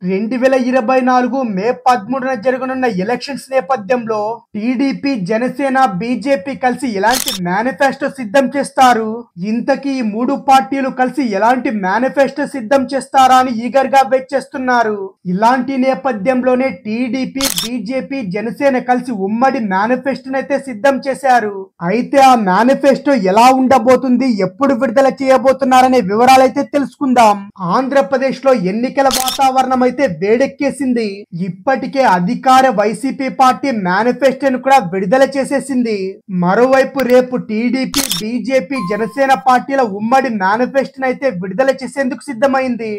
2024 మే 13న జరగనున్న ఎలక్షన్స్ నేపథ్యంలో TDP, Janasena, BJP కలిసి ఎలాంటి మేనిఫెస్టో సిద్ధం చేస్తారు? ఇంతకీ ఈ మూడు పార్టీలు కలిసి ఎలాంటి మేనిఫెస్టో సిద్ధం చేస్తారా అని ఈగర్ గా వెయిట్ చేస్తున్నారు. ఇలాంటి నేపథ్యంలోనే టీడీపీ, బీజేపీ, జనసేన కలిసి ఉమ్మడి మేనిఫెస్టోని అయితే సిద్ధం చేశారు. అయితే ఆ మేనిఫెస్టో ఎలా ఉండబోతుంది, ఎప్పుడు విడుదల చేయబోతున్నారనే వివరాలైతే తెలుసుకుందాం. ఆంధ్రప్రదేశ్ లో ఎన్నికల వాతావరణం అయితే వేడెక్కేసింది. ఇప్పటికే అధికార వైసీపీ పార్టీ మేనిఫెస్టోను కూడా విడుదల చేసేసింది. మరోవైపు రేపు టీడీపీ, బీజేపీ, జనసేన పార్టీల ఉమ్మడి మేనిఫెస్టోను అయితే విడుదల చేసేందుకు సిద్ధమైంది.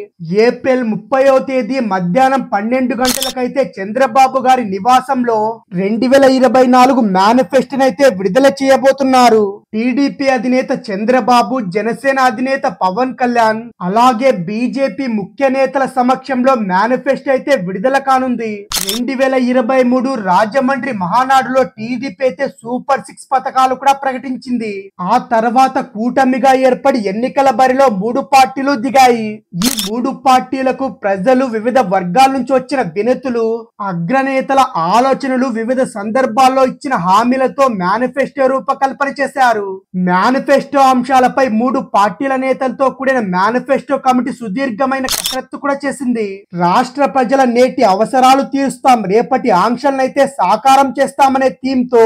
ఏప్రిల్ 30వ తేదీ మధ్యాహ్నం 12 గంటలకైతే చంద్రబాబు గారి నివాసంలో 2024 మేనిఫెస్టోను అయితే విడుదల చేయబోతున్నారు. టీడీపీ అధినేత చంద్రబాబు, జనసేన అధినేత పవన్ కళ్యాణ్, అలాగే బీజేపీ ముఖ్య నేతల సమక్షంలో మేనిఫెస్టో అయితే విడుదల కానుంది. 2023 రాజమండ్రి మహానాడులో టీడీపీ అయితే సూపర్ 6 పథకాలు కూడా ప్రకటించింది. ఆ తర్వాత కూటమిగా ఏర్పడి ఎన్నికల బరిలో మూడు పార్టీలు దిగాయి. ఈ మూడు పార్టీలకు ప్రజలు, వివిధ వర్గాల నుంచి వచ్చిన వినతులు, అగ్రనేతల ఆలోచనలు, వివిధ సందర్భాల్లో ఇచ్చిన హామీలతో మేనిఫెస్టో రూపకల్పన చేశారు. మేనిఫెస్టో అంశాలపై మూడు పార్టీల నేతలతో కూడిన మేనిఫెస్టో కమిటీ సుదీర్ఘమైన కసరత్తు కూడా చేసింది. రాష్ట్ర ప్రజల నేటి అవసరాలు తీరుస్తాం, రేపటి ఆంక్షలను అయితే సాకారం చేస్తామనే థీమ్ తో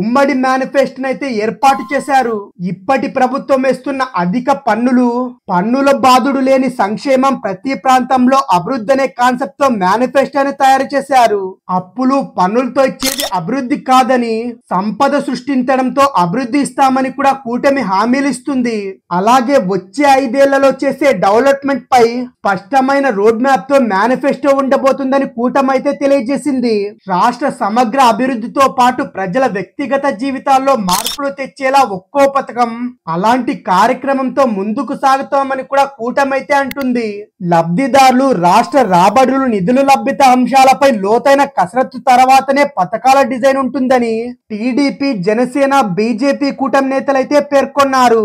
ఉమ్మడి మేనిఫెస్టోను అయితే ఏర్పాటు చేశారు. ఇప్పటి ప్రభుత్వం వేస్తున్న అధిక పన్నులు, పన్నుల బాధుడు లేని సంక్షేమం, ప్రతి ప్రాంతంలో అభివృద్ధి అనే కాన్సెప్ట్ తో మేనిఫెస్టోని తయారు చేశారు. అప్పులు, పన్నులతో ఇచ్చేది అభివృద్ధి కాదని, సంపద సృష్టించడంతో అభివృద్ధి ఇస్తామని కూడా కూటమి హామీలు ఇస్తుంది. అలాగే వచ్చే 5 ఏళ్లలో చేసే డెవలప్మెంట్ పై స్పష్టమైన రోడ్ మ్యాప్ తో మేనిఫెస్టో ఉండబోతుందని కూటమి అయితే తెలియజేసింది. రాష్ట్ర సమగ్ర అభివృద్ధితో పాటు ప్రజల వ్యక్తిగత జీవితాల్లో మార్పులు తెచ్చేలా ఒక్కో పథకం, అలాంటి కార్యక్రమంతో ముందుకు సాగుతామని కూడా కూటమి అయితే అంటుంది. లబ్ధిదారులు, రాష్ట్ర రాబడులు, నిధుల లభ్యత అంశాలపై లోతైన కసరత్తు తర్వాతనే పథకాల డిజైన్ ఉంటుందని టీడీపీ, జనసేన, బీజేపీ కూటమి నేతలైతే పేర్కొన్నారు.